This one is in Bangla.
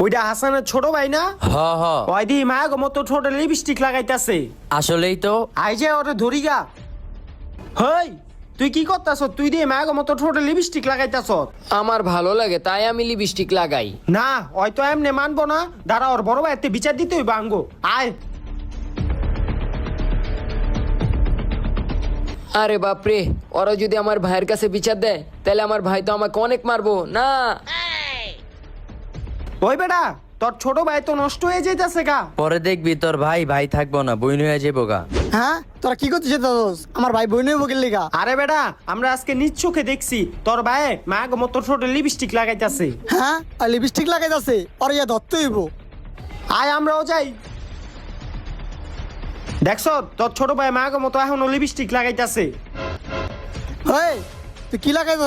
ওইটা হাসানের ছোট ভাই না? হ হ ওই দি মায়া গো মতো ছোট লিপস্টিক লাগাইতাছে। আসলেই তো। আই যে ওরে ধরি গা। হেই তুই কি করতাছ? তুই দিয়ে মায়া গো মতো ছোট লিপস্টিক লাগাইতাছ। আমার ভালো লাগে তাই আমি লিপস্টিক লাগাই। না ওই তো এমনি মানবো না, দাঁড়া ওর বড় ভাইতে বিচার দিতে হইব আঙ্গো। আয় আরে বাপরে, ওরা যদি আমার ভাইয়ের কাছে বিচার দেয় তাহলে আমার ভাই তো আমাকে অনেক মারবো না। ওই বেটা তোর ছোট ভাই তো নষ্ট হয়ে যাইতাছে গা। পরে দেখবি তোর ভাই ভাই থাকবো না, বইন হয়ে যাবো গা। হ্যাঁ তোরা কি করছিস দোষ? আমার ভাই বোন বকির লিগা। আরে বেটা আমরা আজকে নিজ চোখে দেখছি তোর ভাই মায়া গো মতো ছোট লিপস্টিক লাগাইতাছে। হ্যাঁ আর লিপস্টিক লাগাই যাচ্ছে, ওর ইয়া ধরতে হইব। আয় আমরাও যাই। দেখছ তোর ছোট ভাই মায়া গো মতো এখনো লিপস্টিক লাগাইতাছে। হেই তুই কি লাগাই